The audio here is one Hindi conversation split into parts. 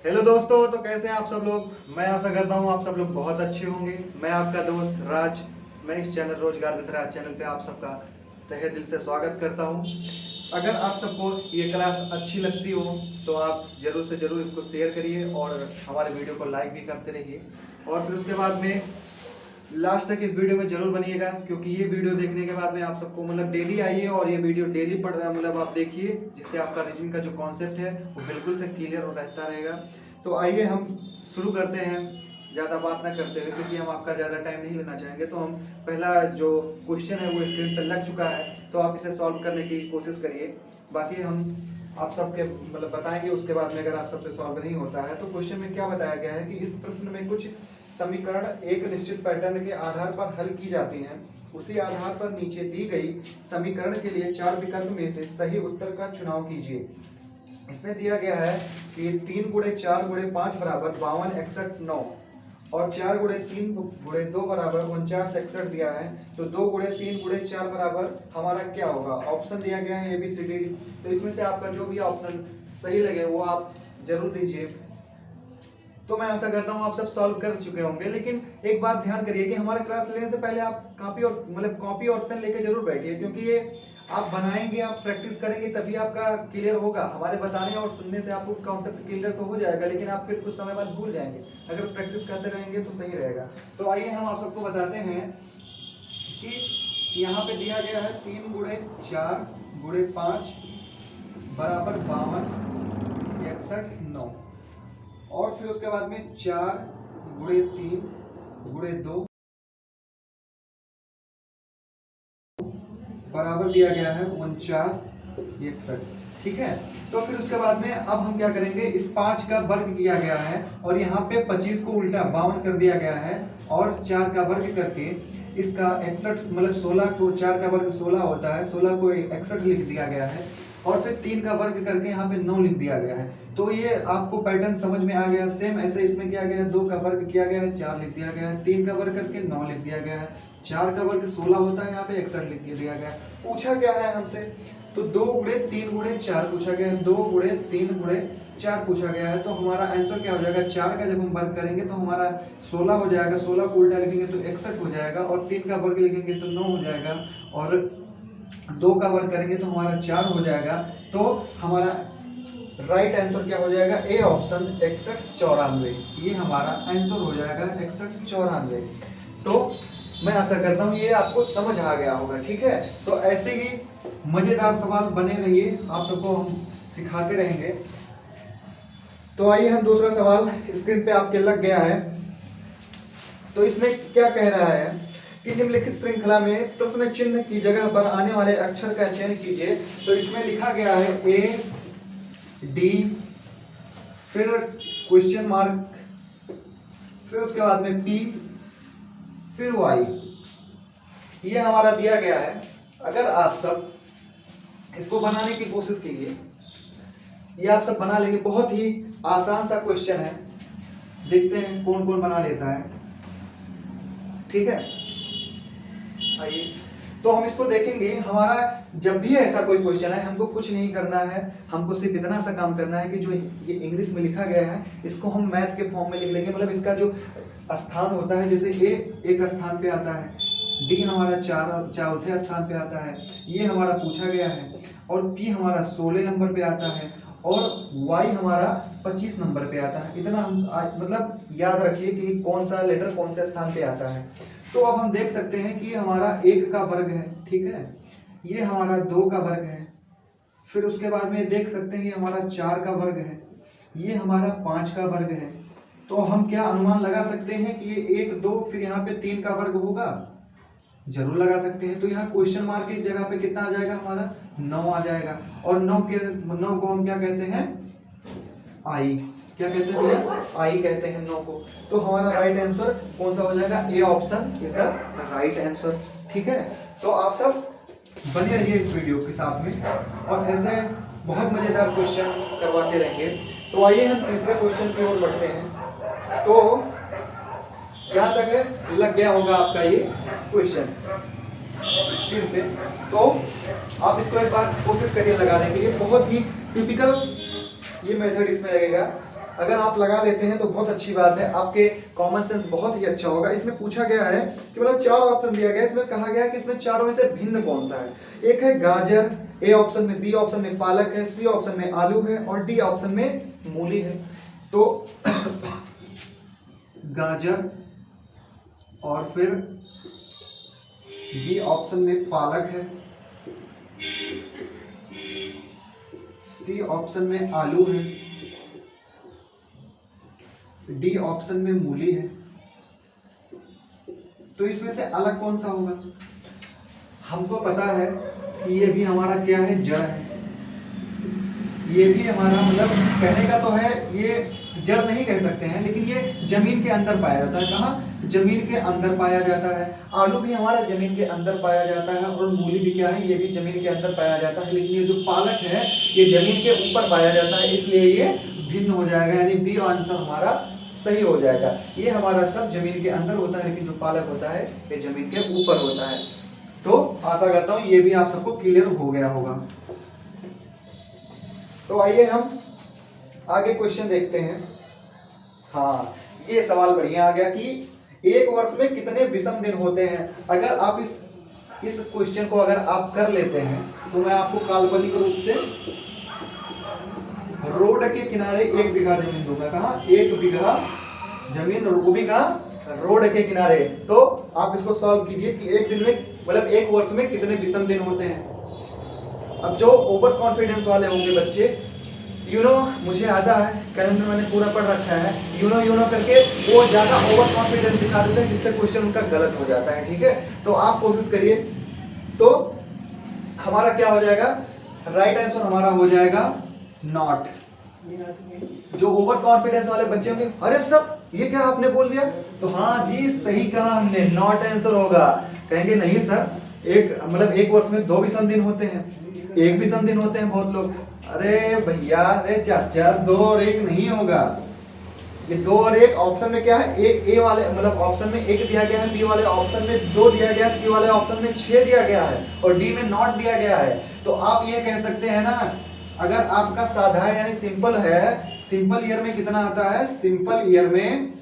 हेलो दोस्तों, तो कैसे हैं आप सब लोग। मैं आशा करता हूं आप सब लोग बहुत अच्छे होंगे। मैं आपका दोस्त राज, मैं इस चैनल रोजगार विद राज चैनल पे आप सबका तहे दिल से स्वागत करता हूं। अगर आप सबको ये क्लास अच्छी लगती हो तो आप जरूर से जरूर इसको शेयर करिए और हमारे वीडियो को लाइक भी करते रहिए। और फिर उसके बाद में लास्ट तक इस वीडियो में जरूर बनिएगा, क्योंकि ये वीडियो देखने के बाद में आप सबको मतलब डेली आइए और ये वीडियो डेली पढ़ रहा मतलब आप देखिए, जिससे आपका रीजनिंग का जो कॉन्सेप्ट है वो बिल्कुल से क्लियर रहता रहेगा। तो आइए हम शुरू करते हैं, ज़्यादा बात ना करते हुए, क्योंकि हम आपका ज़्यादा टाइम नहीं लेना चाहेंगे। तो हम पहला जो क्वेश्चन है वो स्क्रीन पर लग चुका है, तो आप इसे सॉल्व करने की कोशिश करिए। बाकी हम आप सबके मतलब बताएंगे, उसके बाद में अगर आप सबसे सॉल्व नहीं होता है तो क्वेश्चन में क्या बताया गया है कि इस प्रश्न में कुछ समीकरण एक निश्चित पैटर्न के आधार पर हल की जाती हैं। उसी आधार पर नीचे दी गई समीकरण के लिए 4 विकल्प में से सही उत्तर का चुनाव कीजिए। इसमें दिया गया है कि 3 × 4 × 5 बराबर 52 61 9 और 4 × 3 × 2 बराबर 49 61 दिया है। तो 2 × 3 × 4 बराबर हमारा क्या होगा। ऑप्शन दिया गया है ABCD। तो इसमें से आपका जो भी ऑप्शन सही लगे वो आप जरूर दीजिए। तो मैं आशा करता हूँ आप सब सॉल्व कर चुके होंगे, लेकिन एक बात ध्यान करिए कि हमारा क्लास लेने से पहले आप कॉपी और पेन लेके जरूर बैठिए, क्योंकि ये आप बनाएंगे, आप प्रैक्टिस करेंगे तभी आपका क्लियर होगा। हमारे बताने और सुनने से आपको कॉन्सेप्ट क्लियर तो हो जाएगा, लेकिन आप फिर कुछ समय बाद भूल जाएंगे। अगर प्रैक्टिस करते रहेंगे तो सही रहेगा। तो आइए हम आप सबको बताते हैं कि यहाँ पे दिया गया है 3 × 4 × 5 बराबर 52 61 9 और फिर उसके बाद में 4 × 3 × 2 बराबर दिया गया है 49 61। ठीक है, तो फिर उसके बाद में अब हम क्या करेंगे, इस 5 का वर्ग किया गया है और यहाँ पे 25 को उल्टा 52 कर दिया गया है और 4 का वर्ग करके इसका 61 मतलब 16 को 4 का वर्ग 16 होता है, 16 को 61 लिख दिया गया है और फिर 3 का वर्ग करके यहाँ पे 9 लिख दिया गया है। तो ये आपको पैटर्न समझ में आ गया। सेम ऐसे इसमें किया गया है, 2 का वर्ग किया गया है 4 लिख दिया गया है, 3 का वर्ग करके 9 लिख दिया गया है, 4 का वर्ग 16 होता है, यहाँ पे 61 लिख दिया गया है। पूछा क्या है हमसे, तो 2 × 3 × 4 पूछा गया है, 2 × 3 × 4 पूछा गया है। तो हमारा आंसर क्या हो जाएगा, 4 का जब हम वर्ग करेंगे तो हमारा 16 हो जाएगा, 16 को उल्टा लिखेंगे तो 61 हो जाएगा और 3 का वर्ग लिखेंगे तो 9 हो जाएगा और 2 का वर्ग करेंगे तो हमारा 4 हो जाएगा। तो हमारा राइट आंसर क्या हो जाएगा, ए ऑप्शन 61 94। ये हमारा आंसर हो जाएगा 61 94। तो मैं आशा करता हूँ ये आपको समझ आ गया होगा। ठीक है, तो ऐसे ही मजेदार सवाल बने रहिए, आप सबको हम सिखाते रहेंगे। तो आइए हम दूसरा सवाल स्क्रीन पे आपके लग गया है। तो इसमें क्या कह रहा है कि निम्नलिखित श्रृंखला में प्रश्न चिन्ह की जगह पर आने वाले अक्षर का चयन कीजिए। तो इसमें लिखा गया है A D फिर क्वेश्चन मार्क फिर उसके बाद में P फिर Y। ये हमारा दिया गया है। अगर आप सब इसको बनाने की कोशिश कीजिए, ये आप सब बना लेंगे। बहुत ही आसान सा क्वेश्चन है, देखते हैं कौन कौन बना लेता है। ठीक है, आइए तो हम इसको देखेंगे। हमारा जब भी ऐसा कोई क्वेश्चन है, हमको कुछ नहीं करना है, हमको सिर्फ इतना सा काम करना है कि जो ये इंग्लिश में लिखा गया है इसको हम मैथ के फॉर्म में लिख लेंगे। मतलब इसका जो स्थान होता है, जैसे ए एक स्थान पे आता है, डी हमारा चौथे स्थान पे आता है, ये हमारा पूछा गया है, और पी हमारा 16 नंबर पे आता है और वाई हमारा 25 नंबर पे आता है। इतना हम मतलब याद रखिए कि कौन सा लेटर कौन से स्थान पे आता है। तो अब हम देख सकते हैं कि हमारा 1 का वर्ग है, ठीक है, ये हमारा 2 का वर्ग है, फिर उसके बाद में देख सकते हैं ये हमारा 4 का वर्ग है, ये हमारा 5 का वर्ग है। तो हम क्या अनुमान लगा सकते हैं कि ये 1 2 फिर यहाँ पे 3 का वर्ग होगा, जरूर लगा सकते हैं। तो यहाँ क्वेश्चन मार्क की जगह पे कितना आ जाएगा, हमारा 9 आ जाएगा। और 9 को हम क्या कहते हैं, आई। क्या कहते हैं भैया, आई कहते हैं 9 को। तो हमारा राइट आंसर कौन सा हो जाएगा, A option is the right answer. ठीक है, तो आप सब बने रहिए इस वीडियो के साथ में और ऐसे बहुत मजेदार क्वेश्चन करवाते रहेंगे। तो आइए हम तीसरे क्वेश्चन की ओर बढ़ते हैं। तो जहां तक लग गया होगा आपका ये क्वेश्चन स्क्रीन पे, तो आप इसको एक बार कोशिश करिए लगाने के लिए। बहुत ही टिपिकल ये मेथड इसमें लगेगा अगर आप लगा लेते हैं तो बहुत अच्छी बात है, आपके कॉमन सेंस बहुत ही अच्छा होगा। इसमें पूछा गया है कि मतलब 4 ऑप्शन दिया गया है, इसमें कहा गया है कि इसमें चारों में से भिन्न कौन सा है। एक है गाजर, ए ऑप्शन में, बी ऑप्शन में पालक है, सी ऑप्शन में आलू है और डी ऑप्शन में मूली है। तो गाजर और फिर बी ऑप्शन में पालक है, सी ऑप्शन में आलू है, डी ऑप्शन में मूली है। तो इसमें से अलग कौन सा होगा? हमको पता है कि ये भी हमारा क्या है, जड़ है। ये भी हमारा मतलब कहने का तो है, ये जड़ नहीं कह सकते हैं, लेकिन ये जमीन के अंदर पाया जाता है। कहाँ? जमीन के अंदर पाया जाता है। आलू भी हमारा जमीन के अंदर पाया जाता है और मूली भी क्या है, ये भी जमीन के अंदर पाया जाता है। लेकिन ये जो पालक है ये जमीन के ऊपर पाया जाता है, इसलिए ये भिन्न हो जाएगा, यानी बी आंसर हमारा सही हो जाएगा। ये हमारा सब जमीन के अंदर होता है, लेकिन जो पालक होता है ये जमीन के ऊपर होता है। तो आशा करता हूं ये भी आप सबको क्लियर हो गया होगा। तो आइए हम आगे क्वेश्चन देखते हैं। हाँ, ये सवाल बढ़िया आ गया कि एक वर्ष में कितने विषम दिन होते हैं। अगर आप इस क्वेश्चन को अगर आप कर लेते हैं तो मैं आपको काल्पनिक रूप से रोड के किनारे 1 बीघा जमीन दूंगा। कहाँ? 1 बीघा जमीन, वो भी कहाँ? रोड के किनारे। तो आप इसको सॉल्व कीजिए कि एक दिन में मतलब एक वर्ष में कितने विषम दिन होते हैं। अब जो ओवर कॉन्फिडेंस वाले होंगे बच्चे, मुझे आता है, कहीं में मैंने पूरा पढ़ रखा है, यू नो करके वो ज्यादा ओवर कॉन्फिडेंस दिखा देते हैं, जिससे क्वेश्चन उनका गलत हो जाता है। ठीक है, तो आप कोशिश करिए। तो हमारा क्या हो जाएगा? राइट आंसर हमारा हो जाएगा नॉट। जो ओवर कॉन्फिडेंस वाले बच्चे होंगे, अरे सर ये क्या आपने बोल दिया, तो हाँ जी सही कहा हमने, नॉट आंसर होगा। कहेंगे नहीं सर, एक वर्ष में 2 विषम दिन होते हैं, 1 विषम दिन होते हैं बहुत लोग। अरे भैया, अरे चाचा, 2 और 1 नहीं होगा। ये 2 और 1 ऑप्शन में क्या है, ए वाले मतलब ऑप्शन में 1 दिया गया है, बी वाले ऑप्शन में 2 दिया गया है, सी वाले ऑप्शन में 6 दिया गया है और डी में नॉट दिया गया है। तो आप ये कह सकते हैं ना, अगर आपका साधारण यानी सिंपल है, सिंपल ईयर में कितना आता है? सिंपल ईयर में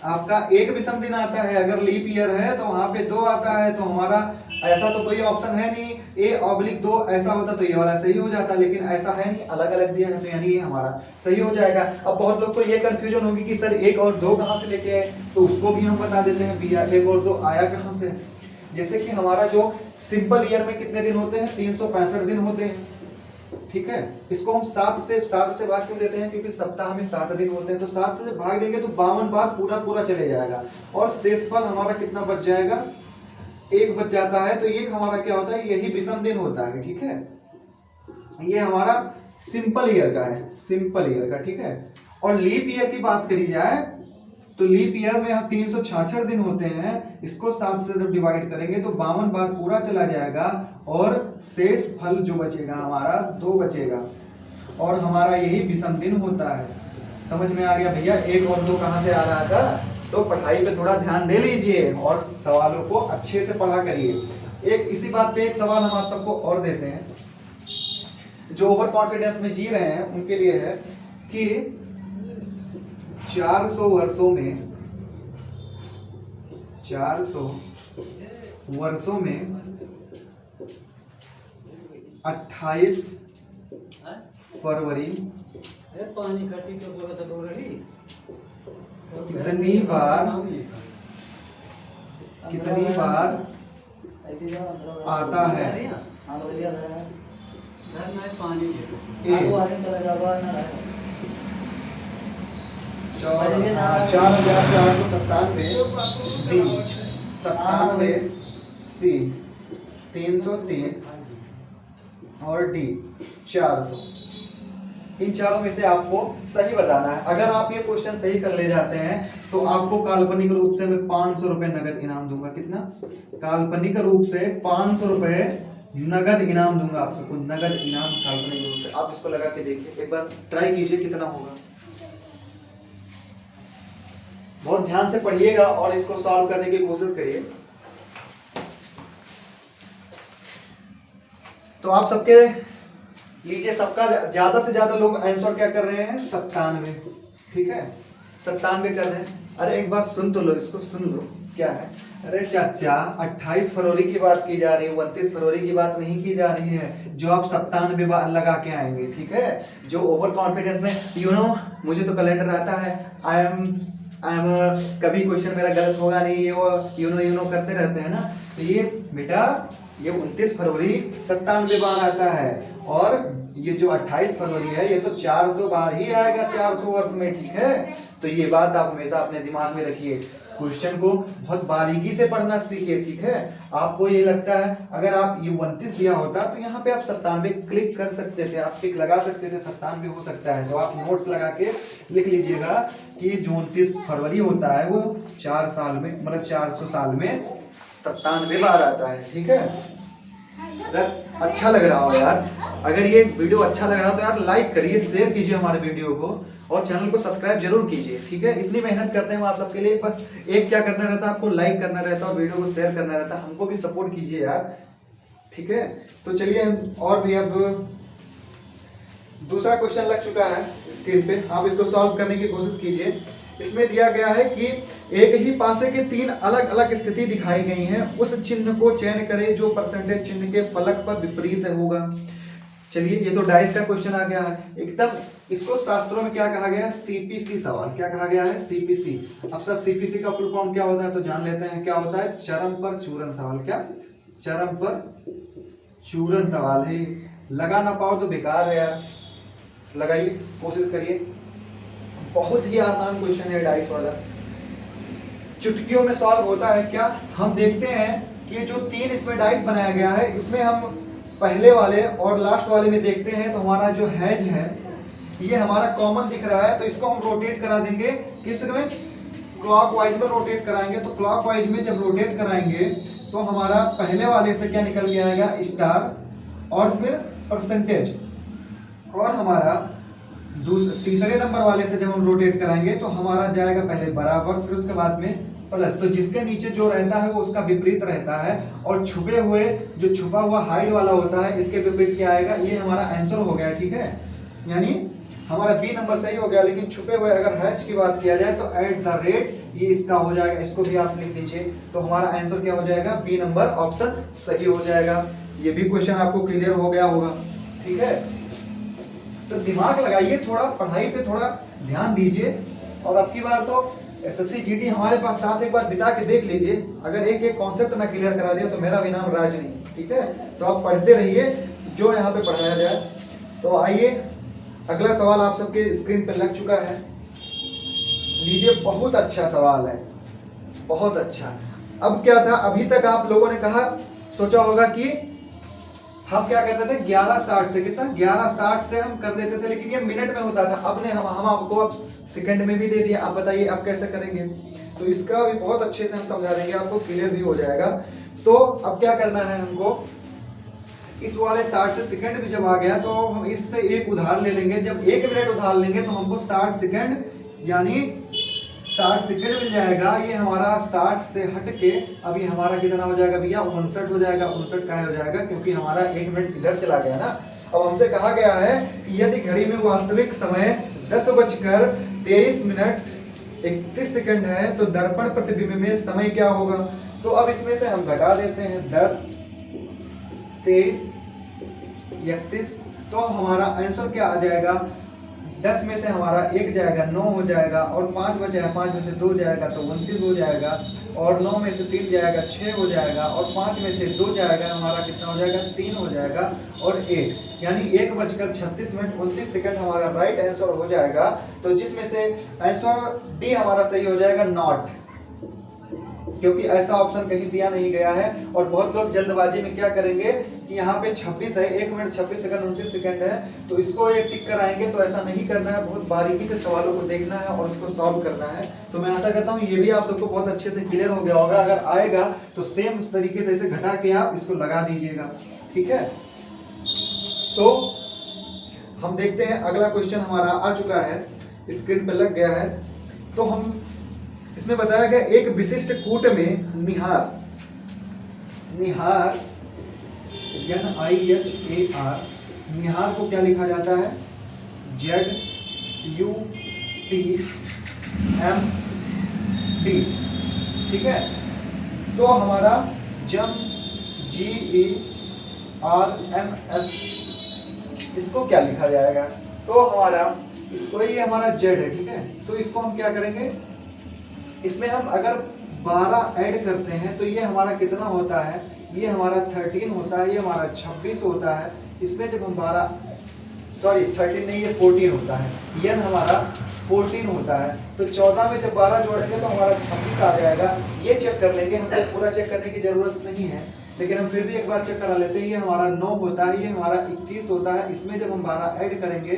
आपका 1 विषम दिन आता है। अगर लीप ईयर है तो वहां पे 2 आता है। तो हमारा ऐसा तो कोई ऑप्शन है नहीं, a/2 ऐसा होता तो ये वाला सही हो जाता, लेकिन ऐसा है नहीं, अलग अलग दिया है, तो यानी ये हमारा सही हो जाएगा। अब बहुत लोग को ये कंफ्यूजन होगी कि सर 1 और 2 कहां से लेके आए, तो उसको भी हम बता देते हैं भैया 1 और 2 आया कहां से। जैसे कि हमारा जो सिंपल ईयर में कितने दिन होते हैं? 365 दिन होते हैं। ठीक है, इसको हम 7 से भाग क्यों देते हैं? क्योंकि सप्ताह में 7 दिन होते हैं, तो 7 से भाग देंगे तो 52 बार पूरा चले जाएगा और शेषफल हमारा कितना बच जाएगा? 1 बच जाता है। तो ये हमारा क्या होता है? यही विषम दिन होता है। ठीक है, ये हमारा सिंपल ईयर का है, सिंपल ईयर का। ठीक है, और लीप ईयर की बात करी जाए तो लीप ईयर में हम 366 दिन होते हैं, इसको 7 से जब डिवाइड करेंगे तो 52 बार पूरा चला जाएगा और शेष फल जो बचेगा हमारा 2 बचेगा और हमारा यही विषम दिन होता है। समझ में आ गया भैया 1 और 2 कहां से आ रहा था? तो पढ़ाई पे थोड़ा ध्यान दे लीजिए और सवालों को अच्छे से पढ़ा करिए। एक इसी बात पे एक सवाल हम आप सबको और देते हैं, जो ओवर कॉन्फिडेंस में जी रहे हैं उनके लिए है कि 400 वर्षों में 28 फरवरी कितनी बार आता है? चार 4,497 सी 303 और डी 400। इन चारों में से आपको सही बताना है। अगर आप ये क्वेश्चन सही कर ले जाते हैं तो आपको काल्पनिक रूप से मैं 500 रुपए नगद इनाम दूंगा। कितना? काल्पनिक रूप से 500 रुपए नगद इनाम दूंगा आप सबको, नगद इनाम काल्पनिक रूप से। आप इसको लगा के देखिए, एक बार ट्राई कीजिए कितना होगा। बहुत ध्यान से पढ़िएगा और इसको सॉल्व करने की कोशिश करिए। तो आप सबके लीजिए सबका ज्यादा से ज्यादा लोग आंसर क्या कर रहे हैं 97, ठीक है 97 कर रहे हैं। अरे एक बार सुन तो लो, इसको सुन लो क्या है। अरे चाचा 28 फरवरी की बात की जा रही है, 29 फरवरी की बात नहीं की जा रही है जो आप 97 लगा के आएंगे, ठीक है। जो ओवर कॉन्फिडेंस में मुझे तो कैलेंडर आता है, आई एम कभी क्वेश्चन मेरा गलत होगा नहीं, ये वो यूनो करते रहते हैं ना, तो ये बेटा ये 29 फरवरी 97 बार आता है, और ये जो 28 फरवरी है ये तो 400 बार ही आएगा 400 वर्ष में, ठीक है। तो ये बात आप हमेशा अपने दिमाग में रखिए, क्वेश्चन को बहुत बारीकी से पढ़ना सीखिए, ठीक है। आपको ये लगता है अगर आप ये 29 दिया होता तो यहाँ पे आप 97 क्लिक कर सकते थे, आप टिक लगा सकते थे, 97 हो सकता है। तो आप नोट्स लगा के लिख लीजिएगा कि जो 29 फरवरी होता है वो 4 साल में, मतलब 400 साल में 97 बार आता है, ठीक है। अगर अच्छा लग रहा हो यार, अगर ये वीडियो अच्छा लग रहा हो तो यार लाइक करिए, शेयर कीजिए हमारे वीडियो को, और चैनल को सब्सक्राइब जरूर कीजिए, ठीक है। इतनी मेहनत करते हैं हम आप सबके लिए, बस एक क्या करना रहता है, आपको लाइक करना रहता है और वीडियो को शेयर करना रहता है। हमको भी सपोर्ट कीजिए यार, ठीक है। तो चलिए और भी अब दूसरा क्वेश्चन लग चुका है स्क्रीन पे, आप इसको सॉल्व करने की कोशिश कीजिए। इसमें दिया गया है कि एक ही पासे के 3 अलग अलग स्थिति दिखाई गई हैं, उस चिन्ह को चयन करें जो परसेंटेज चिन्ह के फलक पर विपरीत होगा। चलिए ये तो डाइस का क्वेश्चन आ गया है एकदम, इसको शास्त्रों में क्या कहा गया है, सीपीसी सवाल। क्या कहा गया है, सीपीसी। अब सर सीपीसी का फुल फॉर्म क्या होता है तो जान लेते हैं, क्या होता है, चरम पर चूरन सवाल। क्या, चरम पर चूरन सवाल है। लगा ना पाओ तो बेकार है यार, लगाइए, कोशिश करिए। बहुत ही आसान क्वेश्चन है डाइस वाला, चुटकियों में सॉल्व होता है। क्या, हम देखते हैं कि जो 3 इसमें डाइस बनाया गया है, इसमें हम पहले वाले और लास्ट वाले में देखते हैं तो हमारा जो हैज है ये हमारा कॉमन दिख रहा है, तो इसको हम रोटेट करा देंगे, किस में, क्लॉकवाइज में रोटेट कराएंगे। तो क्लॉकवाइज में जब रोटेट कराएंगे तो हमारा पहले वाले से क्या निकल के आएगा, स्टार, और फिर परसेंटेज, और हमारा तीसरे नंबर वाले से जब हम रोटेट कराएंगे तो हमारा जाएगा पहले बराबर, फिर उसके बाद में प्लस। तो जिसके नीचे जो रहता है वो उसका विपरीत रहता है, और छुपे हुए जो छुपा हुआ हाइड वाला होता है इसके विपरीत क्या आएगा। ये हमारा आंसर हो गया, ठीक है। यानी हमारा बी नंबर सही हो गया, लेकिन छुपे हुए अगर हैश की बात किया जाए तो @ ये इसका हो जाएगा, इसको भी आप लिख लीजिए। तो हमारा आंसर क्या हो जाएगा, बी नंबर ऑप्शन सही हो जाएगा। ये भी क्वेश्चन आपको क्लियर हो गया होगा, ठीक है। तो दिमाग लगाइए, थोड़ा पढ़ाई पे थोड़ा ध्यान दीजिए, और अब की बार तो एसएससी जीडी हमारे पास साथ एक बार बिता के देख लीजिए। अगर एक एक कॉन्सेप्ट ना क्लियर करा दिया तो मेरा भी नाम राज नहीं, ठीक है। तो आप पढ़ते रहिए जो यहाँ पे पढ़ाया जाए। तो आइए अगला सवाल आप सबके स्क्रीन पे लग चुका है, लीजिए। बहुत अच्छा सवाल है, बहुत अच्छा। अब क्या था, अभी तक आप लोगों ने कहा, सोचा होगा कि हम क्या करते थे 1160 से, कितना 1160 से हम कर देते थे, लेकिन ये मिनट में होता था। अब ने हम आपको अब सेकंड में भी दे दिया। आप बताइए अब कैसे करेंगे, तो इसका भी बहुत अच्छे से हम समझा देंगे, आपको क्लियर भी हो जाएगा। तो अब क्या करना है हमको, इस वाले 60 से सेकंड भी जब आ गया तो हम इससे एक उधार ले लेंगे। जब 1 मिनट उधार लेंगे तो हमको 60 सेकंड यानी 60 सेकंड मिल जाएगा। ये हमारा 60 से हट के अब ये हमारा कितना हो जाएगा भैया, 59 हो जाएगा। 59 का हो जाएगा क्योंकि हमारा 1 मिनट इधर चला गया ना। अब हमसे कहा गया है कि यदि घड़ी में वास्तविक समय 10:23 है तो दर्पण प्रतिबिंब में समय क्या होगा। तो अब इसमें से हम घटा देते हैं 10, 23, 31। तो हमारा आंसर क्या आ जाएगा, 10 में से हमारा 1 जाएगा, 9 हो जाएगा, और 5 बचे हैं, 5 में से 2 जाएगा तो 29 हो जाएगा, और 9 में से 3 जाएगा 6 हो जाएगा, और 5 में से 2 जाएगा हमारा कितना हो जाएगा, 3 हो जाएगा, और 1 यानी 1:36 हमारा राइट आंसर हो जाएगा। तो जिसमें से आंसर डी हमारा सही हो जाएगा, नॉट, क्योंकि ऐसा ऑप्शन कहीं दिया नहीं गया है। और बहुत लोग जल्दबाजी में क्या करेंगे कि यहाँ पे 26 है, 1 मिनट 26 सेकंड 29 सेकंड है, तो इसको एक टिक कराएंगे। तो ऐसा नहीं करना है, बहुत बारीकी से सवालों को देखना है और इसको सॉल्व करना है। तो मैं आशा करता हूँ ये भी आप सबको बहुत अच्छे से क्लियर हो गया होगा। अगर आएगा तो सेम तरीके से इसे घटा के आप इसको लगा दीजिएगा, ठीक है। तो हम देखते हैं अगला क्वेश्चन हमारा आ चुका है, स्क्रीन पे लग गया है। तो हम इसमें बताया गया एक विशिष्ट कूट में निहार NIHAR निहार को क्या लिखा जाता है, ZUTMD, ठीक है। तो हमारा जम GERMS, इसको क्या लिखा जाएगा, तो हमारा इसको ये हमारा Z है, ठीक है। तो इसको हम क्या करेंगे, इसमें हम अगर 12 ऐड करते हैं तो ये हमारा कितना होता है, ये हमारा 13 होता है, ये हमारा 26 होता है। इसमें जब हम 13 नहीं, ये 14 होता है, यन हमारा 14 होता है। तो 14 में जब 12 जोड़ेंगे तो हमारा 26 आ जाएगा। ये चेक कर लेंगे, हमको पूरा चेक करने की जरूरत नहीं है, लेकिन हम फिर भी एक बार चेक करा लेते हैं। ये हमारा 9 होता है, ये हमारा 21 होता है। इसमें जब हम 12 ऐड करेंगे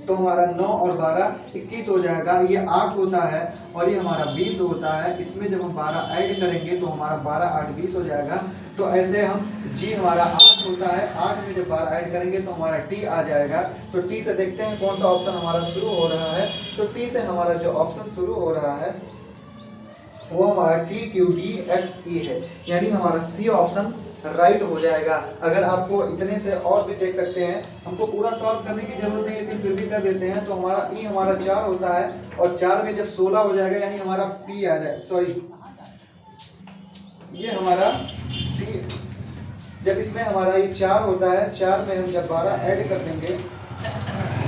तो हमारा 9 और 12 21 हो जाएगा। ये 8 होता है और ये हमारा 20 होता है। इसमें जब हम 12 ऐड करेंगे तो हमारा 12 8 20 हो जाएगा। तो ऐसे हम जी हमारा 8 होता है, 8 में जब 12 ऐड करेंगे तो हमारा टी आ जाएगा। तो टी से देखते हैं कौन सा ऑप्शन हमारा शुरू हो रहा है। तो टी से हमारा जो ऑप्शन शुरू हो रहा है वो हमारा TQDXE है, यानी हमारा सी ऑप्शन राइट हो जाएगा। अगर आपको इतने से और भी देख सकते हैं, हमको पूरा सॉल्व करने की जरूरत नहीं, लेकिन फिर भी कर देते हैं। तो हमारा ई हमारा 4 होता है और 4 में जब 16 हो जाएगा यानी हमारा पी आ जाए, सॉरी ये हमारा टी, जब इसमें हमारा ये 4 होता है, 4 में हम जब 12 ऐड कर देंगे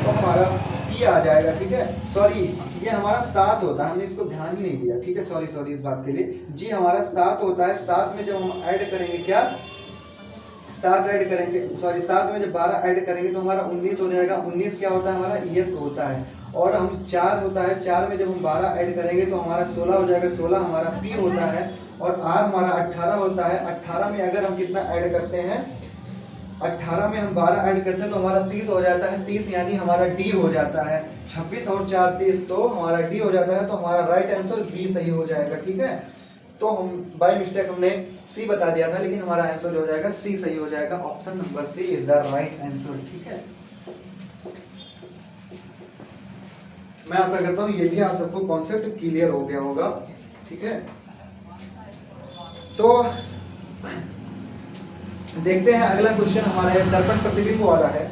तो हमारा पी आ जाएगा, ठीक है। सॉरी ये हमारा 7 होता है, हमने इसको ध्यान ही नहीं दिया, ठीक है। सॉरी इस बात के लिए। जी हमारा 7 होता है, 7 में जब हम ऐड करेंगे क्या, 7 ऐड करेंगे, सॉरी 7 में जब 12 ऐड करेंगे तो हमारा 19 हो जाएगा। 19 क्या होता है हमारा, यस होता है। और हम 4 होता है, 4 में जब हम 12 ऐड करेंगे तो हमारा 16 हो जाएगा। 16 हमारा पी होता है। और आर हमारा 18 होता है। 18 में अगर हम कितना ऐड करते हैं, 18 में हम 12 ऐड करते हैं तो हमारा 30 हो जाता है। 30 यानी हमारा डी हो जाता है। 26 और 4 30, तो हमारा डी हो जाता है। तो हमारा राइट आंसर बी सही हो जाएगा, ठीक है। तो हम बाय मिस्टेक हमने सी बता दिया था, लेकिन हमारा आंसर हो जाएगा सी सही हो जाएगा। Option number C is the right answer, ठीक है। मैं आशा करता हूँ ये भी आप सबको कॉन्सेप्ट क्लियर हो गया होगा, ठीक है। तो देखते हैं अगला क्वेश्चन हमारा दर्पण प्रतिबिंब वाला है।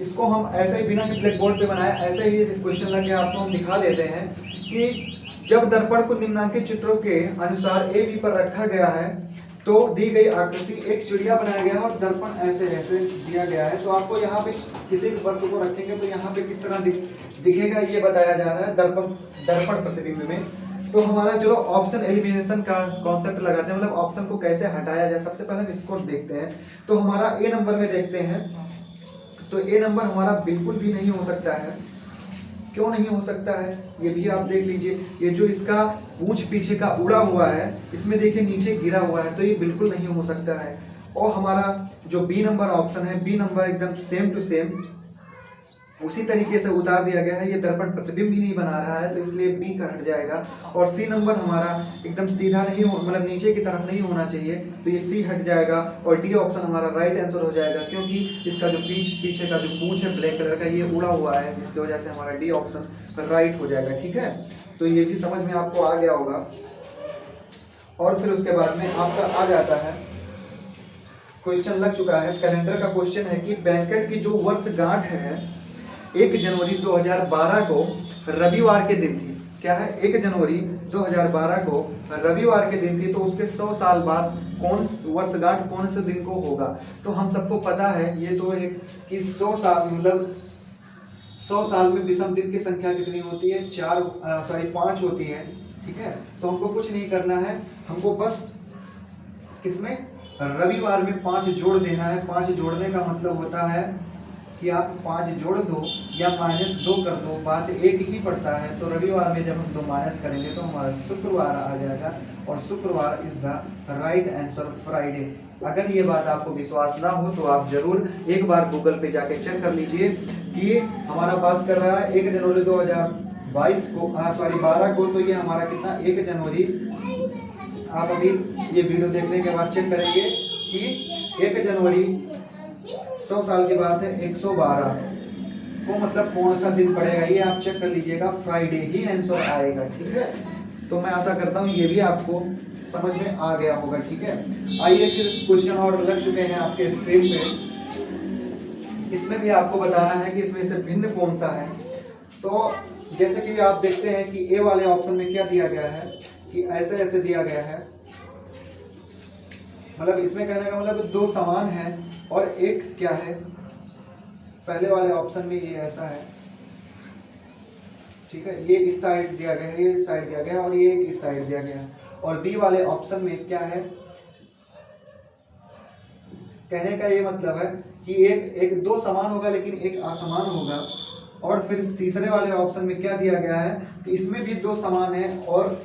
इसको हम ऐसे ही बिना ही ब्लैक बोर्ड पे बनाए, ऐसे ही क्वेश्चन लगे आपको हम दिखा देते हैं कि जब दर्पण को निम्नांकित चित्रों के अनुसार ए बी पर रखा गया है तो दी गई आकृति एक चिड़िया बनाया गया है और दर्पण ऐसे ऐसे दिया गया है। तो आपको यहाँ पे किसी भी वस्तु को रखेंगे तो यहाँ पे किस तरह दिखेगा ये बताया जा रहा है दर्पण प्रतिबिंब में। तो हमारा चलो ऑप्शन एलिमिनेशन का कॉन्सेप्ट लगाते हैं, मतलब ऑप्शन को कैसे हटाया जाए। सबसे पहले हम इसको देखते हैं। तो हमारा ए नंबर में देखते हैं, तो ए नंबर हमारा बिल्कुल भी नहीं हो सकता है। क्यों नहीं हो सकता है ये भी आप देख लीजिए। ये जो इसका पूंछ पीछे का उड़ा हुआ है, इसमें देखिए नीचे गिरा हुआ है, तो ये बिल्कुल नहीं हो सकता है। और हमारा जो बी नंबर ऑप्शन है, बी नंबर एकदम सेम टू सेम उसी तरीके से उतार दिया गया है। ये दर्पण प्रतिबिंब भी नहीं बना रहा है, तो इसलिए बी का हट जाएगा। और सी नंबर हमारा एकदम सीधा नहीं, मतलब नीचे की तरफ नहीं होना चाहिए, तो ये सी हट जाएगा। और डी ऑप्शन हमारा राइट आंसर हो जाएगा, क्योंकि इसका जो पीछे का जो पूंछ है ब्लैक कलर का, ये उड़ा हुआ है, जिसकी वजह से हमारा डी ऑप्शन राइट हो जाएगा, ठीक है। तो ये भी समझ में आपको आ गया होगा। और फिर उसके बाद में आपका आ जाता है क्वेश्चन लग चुका है, कैलेंडर का क्वेश्चन है कि बैंकेट की जो वर्षगांठ है 1 जनवरी 2012 को रविवार के दिन थी। क्या है, 1 जनवरी 2012 को रविवार के दिन थी, तो उसके 100 साल बाद कौन वर्षगांठ कौन से दिन को होगा। तो हम सबको पता है ये तो एक कि 100 साल, मतलब 100 साल में विषम दिन की संख्या कितनी होती है, 5 होती है, ठीक है। तो हमको कुछ नहीं करना है, हमको बस किसमें रविवार में 5 जोड़ देना है। 5 जोड़ने का मतलब होता है कि आप 5 जोड़ दो या -2 कर दो, बात एक ही पड़ता है। तो रविवार में जब हम 2 माइनस करेंगे तो हमारा शुक्रवार आ जाएगा, और शुक्रवार is the right answer Friday. अगर ये बात आपको विश्वास ना हो तो आप जरूर एक बार गूगल पे जाके चेक कर लीजिए कि हमारा बात कर रहा है 1 जनवरी 2022 को, 12 को, तो ये हमारा कितना 1 जनवरी, आप अभी ये वीडियो देखने के बाद चेक करेंगे कि 1 जनवरी 100 साल के बाद है 112 को, मतलब कौन सा दिन पड़ेगा ये आप चेक कर लीजिएगा, फ्राइडे ही आंसर आएगा, ठीक है। तो मैं आशा करता हूँ ये भी आपको समझ में आ गया होगा, ठीक है। आइए फिर क्वेश्चन और लग चुके हैं आपके स्क्रीन पे। इसमें भी आपको बताना है कि इसमें से भिन्न कौन सा है। तो जैसे कि आप देखते हैं कि ए वाले ऑप्शन में क्या दिया गया है कि ऐसे ऐसे दिया गया है, मतलब इसमें कहने का मतलब दो समान है और एक क्या है, पहले वाले ऑप्शन में ये ऐसा है, ठीक है, ये इस साइड दिया गया है, ये इस साइड दिया गया है और ये इस साइड दिया गया है। और बी वाले ऑप्शन में क्या है, कहने का ये मतलब है कि एक दो समान होगा लेकिन एक असमान होगा। और फिर तीसरे वाले ऑप्शन में क्या दिया गया है कि इसमें भी दो समान है और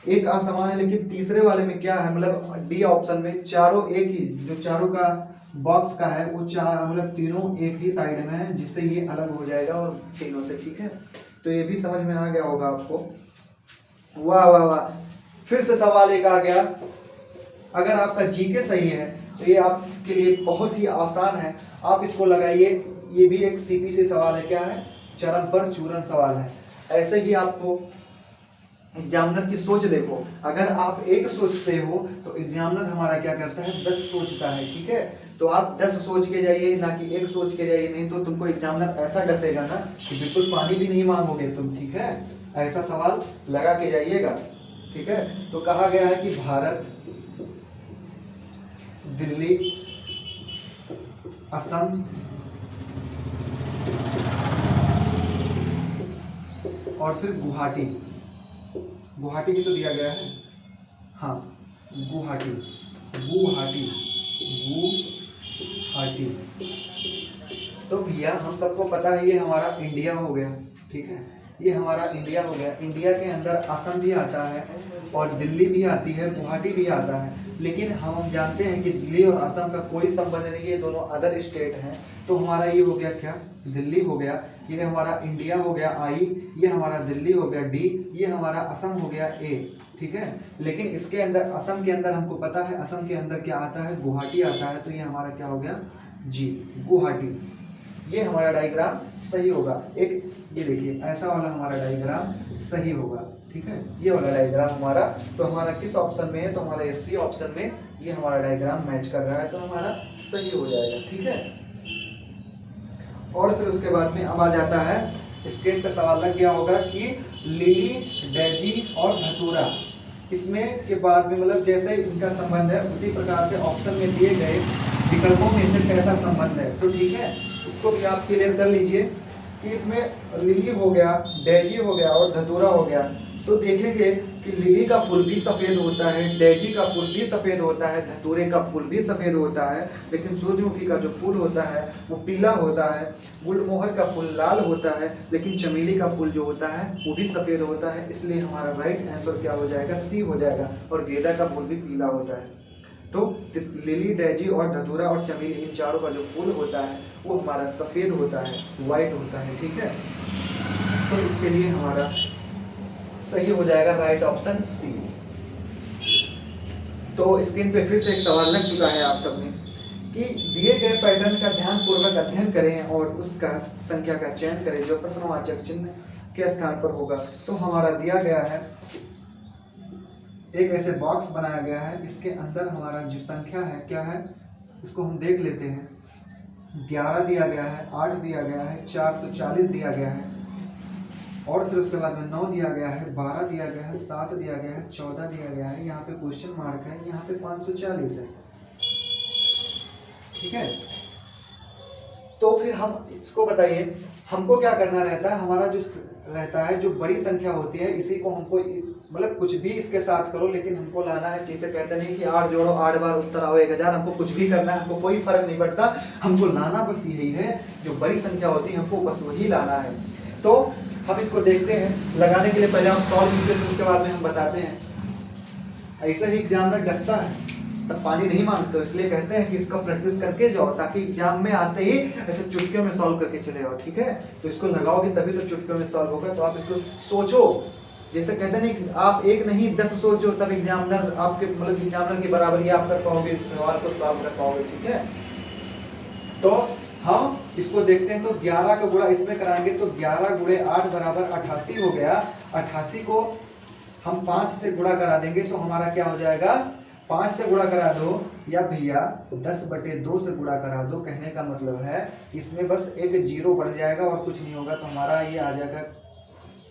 एक असमान है, लेकिन तीसरे वाले में क्या है, मतलब डी ऑप्शन में चारों एक ही, जो चारों का बॉक्स का है वो चार मतलब तीनों एक ही साइड में है, जिससे ये अलग हो जाएगा और तीनों से, ठीक है। तो ये भी समझ में आ गया होगा आपको। वाह वाह वाह, फिर से सवाल एक आ गया। अगर आपका जीके सही है तो ये आपके लिए बहुत ही आसान है, आप इसको लगाइए। ये भी एक सीपी से सवाल है, क्या है, चरण पर चूरण सवाल है। ऐसे ही आपको एग्जामिनर की सोच देखो, अगर आप एक सोचते हो तो एग्जामिनर हमारा क्या करता है, 10 सोचता है, ठीक है। तो आप 10 सोच के जाइए, ना कि एक सोच के जाइए, नहीं तो तुमको एग्जामिनर ऐसा डसेगा ना कि बिल्कुल पानी भी नहीं मांगोगे तुम, ठीक है। ऐसा सवाल लगा के जाइएगा, ठीक है। तो कहा गया है कि भारत, दिल्ली, असम और फिर गुवाहाटी, गुवाहाटी ही तो दिया गया है, हाँ गुवाहाटी, गुवाहाटी, गुवाहाटी। तो भैया हम सबको पता है ये हमारा इंडिया हो गया, ठीक है, ये हमारा इंडिया हो गया। इंडिया के अंदर असम भी आता है और दिल्ली भी आती है, गुवाहाटी भी आता है, लेकिन हम जानते हैं कि दिल्ली और असम का कोई संबंध नहीं है, ये दोनों अदर स्टेट हैं। तो हमारा ये हो गया क्या, दिल्ली हो गया, ये हमारा इंडिया हो गया आई, ये हमारा दिल्ली हो गया डी, ये हमारा असम हो गया ए, ठीक है। लेकिन इसके अंदर असम के अंदर हमको पता है असम के अंदर क्या आता है, गुवाहाटी आता है, तो ये हमारा क्या हो गया जी, गुवाहाटी। ये हमारा डायग्राम सही होगा। एक ये देखिए ऐसा वाला हमारा डायग्राम सही होगा, ठीक है। ये वाला डायग्राम हमारा, तो हमारा किस ऑप्शन में है, तो हमारा एससी ऑप्शन में ये हमारा डायग्राम मैच कर रहा है, तो हमारा सही हो जाएगा, ठीक है। और फिर उसके बाद में अब आ जाता है, स्क्रीन पे सवाल लग गया होगा कि लिली, डेजी और धतूरा, इसमें के बाद में मतलब जैसे इनका संबंध है उसी प्रकार से ऑप्शन में दिए गए विकल्पों में से कैसा संबंध है, तो ठीक है, इसको भी आप क्लियर कर लीजिए कि इसमें लिली हो गया, डेजी हो गया और धतूरा हो गया। तो देखेंगे कि लिली का फूल भी सफ़ेद होता है, डेजी का फूल भी सफ़ेद होता है, धतूरे का फूल भी सफ़ेद होता है, लेकिन सूरजमुखी का जो फूल होता है वो पीला होता है, गुलमोहर का फूल लाल होता है, लेकिन चमेली का फूल जो होता है वो भी सफ़ेद होता है। इसलिए हमारा राइट आंसर क्या हो जाएगा, सी हो जाएगा। और गेंदा का फूल भी पीला होता है। तो लिली, डेजी और धतूरा और चमेली, इन चारों का जो फूल होता है वो हमारा सफ़ेद होता है, वाइट होता है, ठीक है। तो इसके लिए हमारा सही हो जाएगा राइट ऑप्शन सी। तो स्क्रीन पे फिर से एक सवाल लग चुका है आप सब में कि दिए गए पैटर्न का ध्यानपूर्वक अध्ययन करें और उसका संख्या का चयन करें जो प्रश्नवाचक चिन्ह के स्थान पर होगा। तो हमारा दिया गया है, एक ऐसे बॉक्स बनाया गया है, इसके अंदर हमारा जो संख्या है क्या है, इसको हम देख लेते हैं। 11 दिया गया है, 8 दिया गया है, 440 दिया गया है, और फिर उसके बाद में 9 दिया गया है, 12 दिया गया है, 7 दिया गया है, 14 दिया गया है, यहाँ पे क्वेश्चन मार्क है, यहाँ पे 540 है, ठीक है। तो फिर हम इसको बताइए हमको क्या करना रहता है, हमारा जो रहता है जो बड़ी संख्या होती है इसी को हमको मतलब कुछ भी इसके साथ करो, लेकिन हमको लाना है, जैसे कहते नहीं कि 8 जोड़ो 8 बार उत्तर आओ 1000, हमको कुछ भी करना है, हमको कोई फर्क नहीं पड़ता, हमको लाना बस यही है, जो बड़ी संख्या होती है हमको बस वही लाना है। तो हम इसको देखते हैं, लगाने के लिए पहले हम सॉल्व कीजिए, फिर उसके बाद में हम बताते हैं। ऐसे ही एग्जाम में डसता है तब पानी नहीं मांगते, तो इसलिए कहते हैं कि इसका प्रैक्टिस करके जाओ ताकि एग्जाम में आते ही ऐसे चुटकियों में सॉल्व करके चले जाओ, ठीक है। तो इसको लगाओगे तभी तो चुटकियों में सॉल्व होगा। तो आप इसको सोचो, जैसे कहते नहीं कि आप एक नहीं 10 सोचो तब एग्जामिनर आपके मतलब एग्जामिनर के बराबर ही आप कर पाओगे, इस सवाल को सॉल्व कर पाओगे, ठीक है। तो हम इसको देखते हैं, तो 11 का गुणा इसमें कराएंगे तो 11 गुणे 8 बराबर 88 हो गया। 88 को हम 5 से गुणा करा देंगे तो हमारा क्या हो जाएगा, 5 से गुणा करा दो या भैया 10/2 से गुणा करा दो। कहने का मतलब है इसमें बस एक जीरो बढ़ जाएगा और कुछ नहीं होगा, तो हमारा ये आ जाएगा,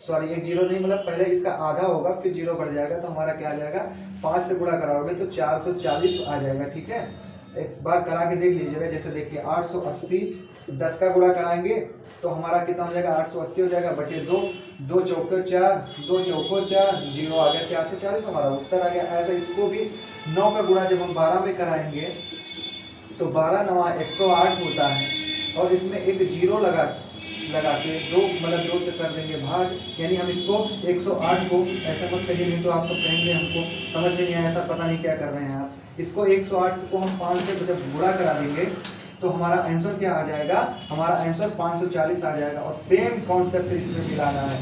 सॉरी एक जीरो नहीं, मतलब पहले इसका आधा होगा फिर जीरो बढ़ जाएगा, तो हमारा क्या आ जाएगा 5 से गुणा कराओगे तो 440 आ जाएगा। ठीक है, एक बार करा के देख लीजिएगा। जैसे देखिए 880 10 का गुणा कराएंगे तो हमारा कितना हो जाएगा 880 हो जाएगा बटे 2, 2 चौके 4, 2 चौको 4, जीरो आ गया 440, हमारा उत्तर आ गया। ऐसा इसको भी 9 का गुणा जब हम 12 में कराएंगे तो 12 9 108 होता है, और इसमें एक जीरो लगा के 2 मतलब 2 से कर देंगे भाग, यानी हम इसको 108 को ऐसा मत करिए, नहीं तो आप सब कहेंगे हमको समझ में नहीं आया, ऐसा पता नहीं क्या कर रहे हैं आप। इसको 108 को हम 5 से जब गुणा करा देंगे तो हमारा आंसर क्या आ जाएगा, हमारा आंसर 540 आ जाएगा। और सेम कॉन्सेप्ट इसमें मिलाना है।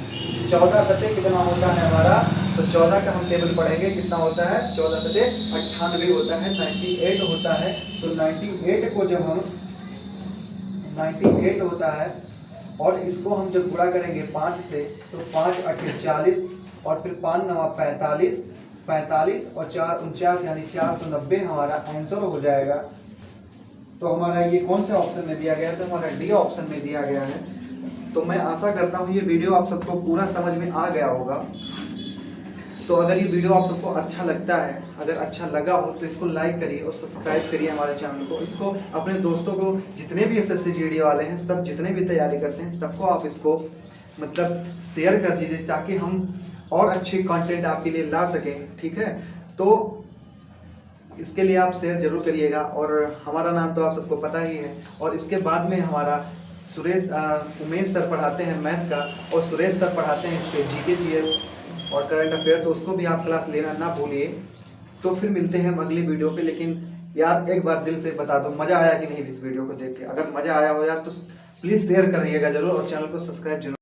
14 सते कितना होता है हमारा, तो 14 का हम टेबल पढ़ेंगे कितना होता है, 14 सते 98 होता है, 98 होता है। तो 98 को जब हम 98 होता है और इसको हम जब गुणा करेंगे 5 से तो 5 8 40 और फिर 5 9 45, 45 और 4 49 यानी 490 हमारा आंसर हो जाएगा। तो हमारा ये कौन से ऑप्शन में दिया गया है, तो हमारा डी ऑप्शन में दिया गया है। तो मैं आशा करता हूँ ये वीडियो आप सबको पूरा समझ में आ गया होगा। तो अगर ये वीडियो आप सबको अच्छा लगता है, अगर अच्छा लगा हो तो इसको लाइक करिए और सब्सक्राइब करिए हमारे चैनल को। इसको अपने दोस्तों को, जितने भी SSC GD वाले हैं, सब जितने भी तैयारी करते हैं, सबको आप इसको मतलब शेयर कर दीजिए ताकि हम और अच्छे कंटेंट आपके लिए ला सकें। ठीक है, तो इसके लिए आप शेयर जरूर करिएगा। और हमारा नाम तो आप सबको पता ही है। और इसके बाद में हमारा उमेश सर पढ़ाते हैं मैथ का, और सुरेश सर पढ़ाते हैं इसके GK GS और करंट अफेयर, तो उसको भी आप क्लास लेना ना भूलिए। तो फिर मिलते हैं हम अगली वीडियो पे। लेकिन यार एक बार दिल से बता दो मज़ा आया कि नहीं इस वीडियो को देख के। अगर मज़ा आया हो यार तो प्लीज़ शेयर करिएगा जरूर और चैनल को सब्सक्राइब जरूर।